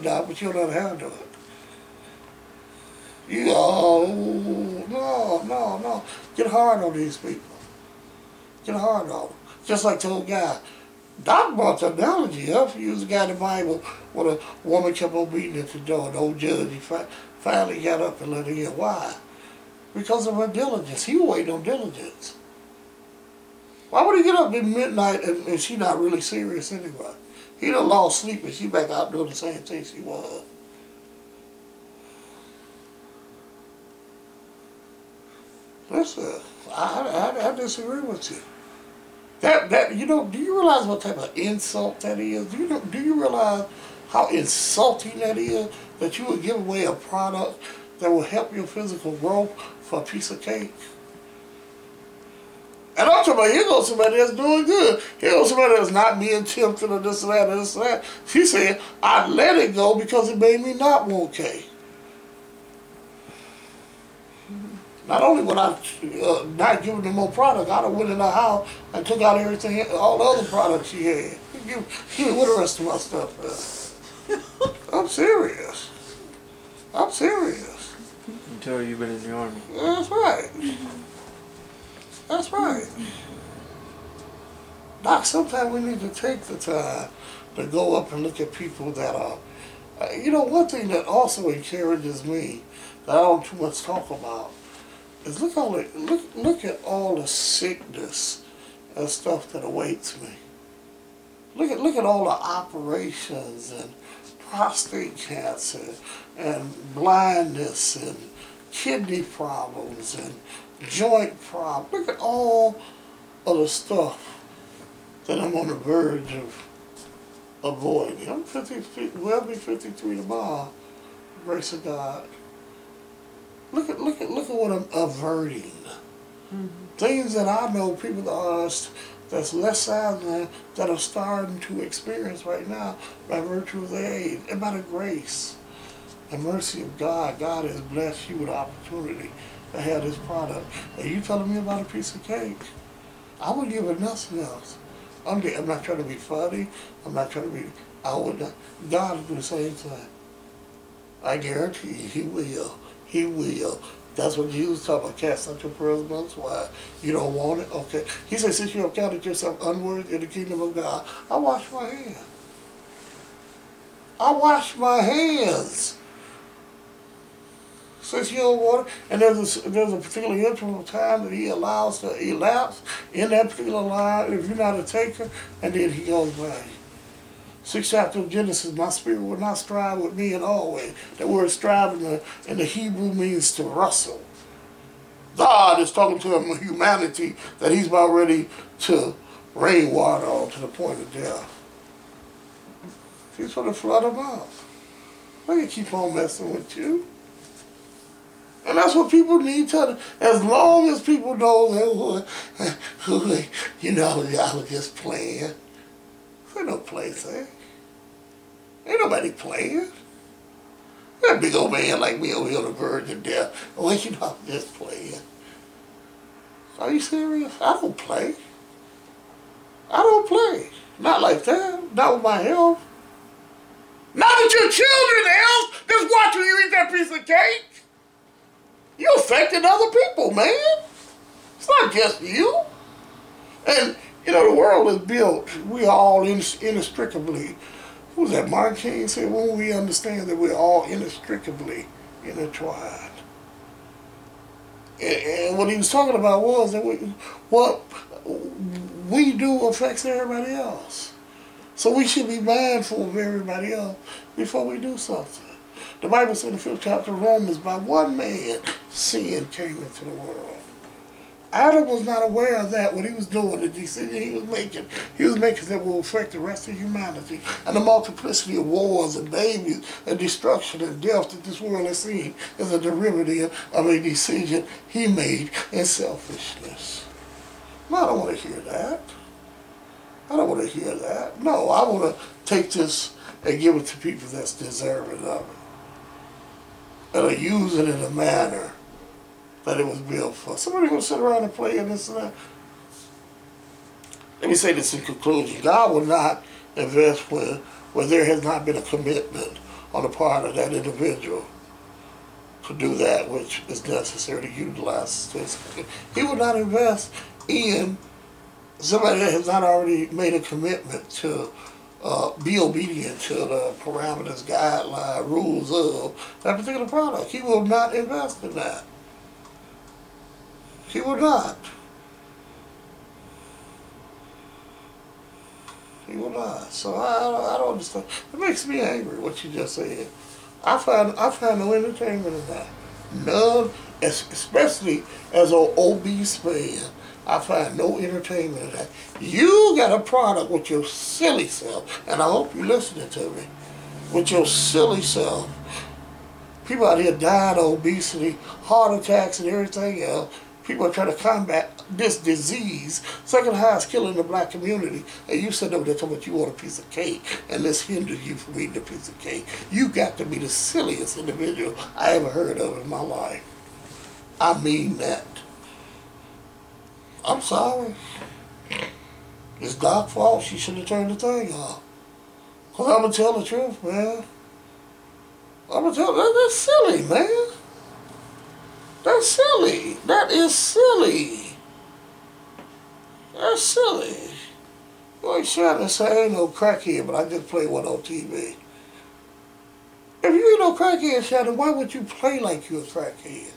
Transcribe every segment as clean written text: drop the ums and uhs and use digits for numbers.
die, but you don't know how to do it. You no. Get hard on these people. Get hard on them. Just like the old guy. Doc brought the analogy up. He used the guy in the Bible when a woman kept on beating at the door. The old judge, he finally got up and let her in. Why? Because of her diligence. He was waiting on diligence. Why would he get up at midnight and she not really serious anyway? He done lost sleep and she back out doing the same thing she was. Listen, I disagree with you. That you know, do you realize what type of insult that is? Do you realize how insulting that is, that you would give away a product that will help your physical growth for a piece of cake? And I'm talking about, here goes somebody that's doing good. Here goes somebody that's not being tempted or this and that and this and that. She said, I let it go because it made me not want cake. Not only would I not give her no more product, I'd have went in the house and took out everything, all the other products she had. Give me what the rest of my stuff is. I'm serious. I'm serious. Until you've been in the army. That's right. That's right. Doc, sometimes we need to take the time to go up and look at people that are, you know, one thing that also encourages me, that I don't too much talk about, is look at all the sickness and stuff that awaits me. Look at all the operations and prostate cancer and blindness and kidney problems and joint problems. Look at all of the stuff that I'm on the verge of avoiding. I'm 53, well, I'll be 53 tomorrow, grace of God. Look at what I'm averting. Mm-hmm. Things that I know people that's less size that are starting to experience right now by virtue of their age and by the grace and mercy of God. God has blessed you with the opportunity to have this product. And you telling me about a piece of cake? I wouldn't give it nothing else. I'm not trying to be funny. I'm not trying to be. I would not. God will do the same thing. I guarantee you, He will. He will. That's what Jesus talked about. Cast out your pearls among swine. You don't want it? Okay. He said, since you have counted yourself unworthy in the kingdom of God, I wash my hands. I wash my hands. Since you don't want it, and there's a particular interval of time that He allows to elapse in that particular line if you're not a taker, and then He goes back. 6th chapter of Genesis, my spirit will not strive with me in always. That word strive in the Hebrew means to wrestle. God is talking to humanity that He's about ready to rain water on to the point of death. He's going to flood them out. I can keep on messing with you. And that's what people need to, as long as people know that, you know, y'all are just playing. Ain't no plaything. Ain't nobody playing. That big old man like me over here on the verge of death. Oh, you know, I'm just playing. Are you serious? I don't play. I don't play. Not like that. Not with my health. Not with your children's health. Just watching you eat that piece of cake. You affecting other people, man. It's not just you. And you know, the world is built, we are all inextricably, who was that, Martin King said, when we understand that we're all inextricably intertwined. And what he was talking about was that what we do affects everybody else. So we should be mindful of everybody else before we do something. The Bible said in the 5th chapter of Romans, by one man, sin came into the world. Adam was not aware of that, what he was doing, the decision he was making that will affect the rest of humanity. And the multiplicity of wars and babies and destruction and death that this world has seen is a derivative of a decision he made in selfishness. No, I don't want to hear that. I don't want to hear that. No, I want to take this and give it to people that's deserving of it. And use it in a manner that it was built for. Somebody gonna sit around and play in this and that. Let me say this in conclusion. God will not invest where there has not been a commitment on the part of that individual to do that which is necessary to utilize this. He would not invest in somebody that has not already made a commitment to be obedient to the parameters, guidelines, rules of that particular product. He will not invest in that. He will not. He will not. So I don't understand. It makes me angry what you just said. I find no entertainment in that. None, especially as an obese man. I find no entertainment in that. You got a product with your silly self, and I hope you're listening to me. With your silly self. People out here dying of obesity, heart attacks, and everything else. People are trying to combat this disease, second highest killer in the black community, and you sit over there talking about you want a piece of cake, and this hinders you from eating a piece of cake. You got to be the silliest individual I ever heard of in my life. I mean that. I'm sorry. It's Doc's fault. She should have turned the thing off. Because I'm going to tell the truth, man. I'm going to tell that's silly, man. That's silly. That is silly. That's silly. You ain't trying to say I ain't no crackhead, but I just play one on TV. If you ain't no crackhead, Shannon, why would you play like you a crackhead?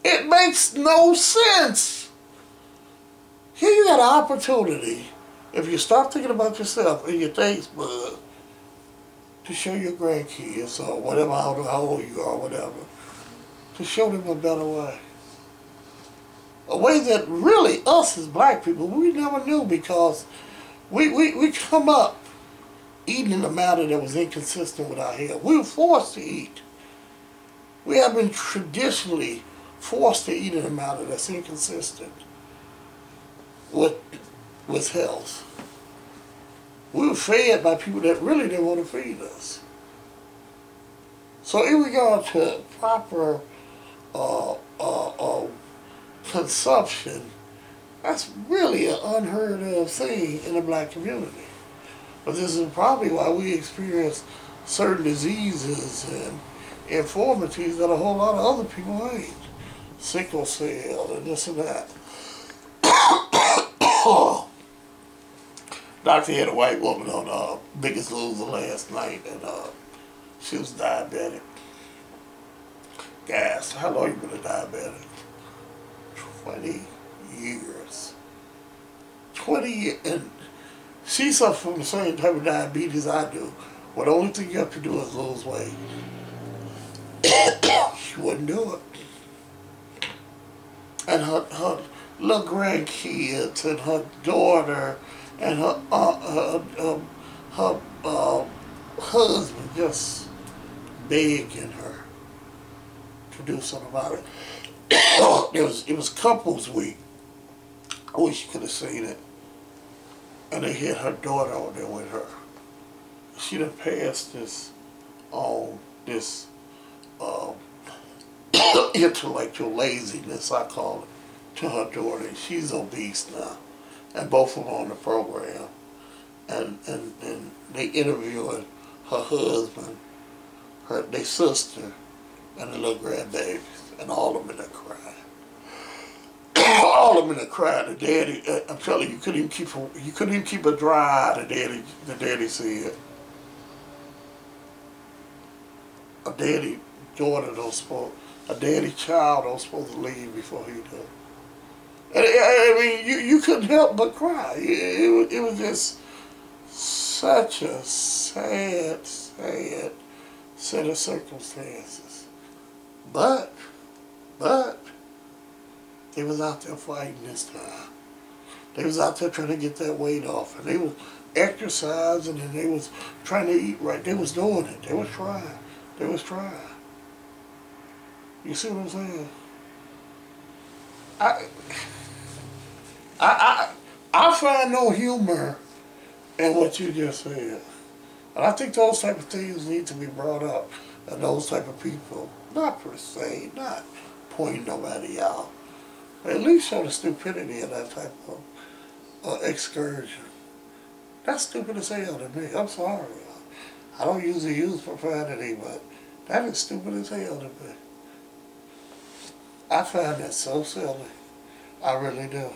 It makes no sense. Here you got an opportunity, if you stop thinking about yourself and your taste bud, to show your grandkids or whatever, how old you are, whatever, to show them a better way. A way that really us as black people, we never knew because we come up eating in a manner that was inconsistent with our health. We were forced to eat. We have been traditionally forced to eat in a manner that's inconsistent with health. We were fed by people that really didn't want to feed us. So in regard to proper consumption, that's really an unheard of thing in the black community. But this is probably why we experience certain diseases and infirmities that a whole lot of other people ain't. Sickle cell and this and that. Doctor had a white woman on Biggest Loser last night, and she was diabetic. Gas. How long you been a diabetic? 20 years. 20 years. And she suffers from the same type of diabetes I do. Well, the only thing you have to do is lose weight. She wouldn't do it. And her little grandkids and her daughter and her husband just begging her to do something about it. It was couples week. I wish you could have seen it. And they had her daughter over there with her. She done passed this intellectual laziness, I call it, to her daughter. She's obese now. And both of them on the program. And they interviewing her husband, their sister, and the little grandbabies, and all of them in there crying. All of them in there crying. The daddy, I'm telling you, you couldn't even keep a dry eye, the daddy said. A daddy child don't supposed to leave before he does. And I mean, you couldn't help but cry. It was just such a sad set of circumstances. But they was out there fighting this time. They was out there trying to get that weight off, and they was exercising, and they was trying to eat right. They was doing it. They was trying. They was trying. You see what I'm saying? I find no humor in what you just said. And I think those type of things need to be brought up. And those type of people, not per se, not pointing nobody out, but at least show the stupidity of that type of excursion. That's stupid as hell to me. I'm sorry. I don't usually use profanity, but that is stupid as hell to me. I find that so silly. I really do.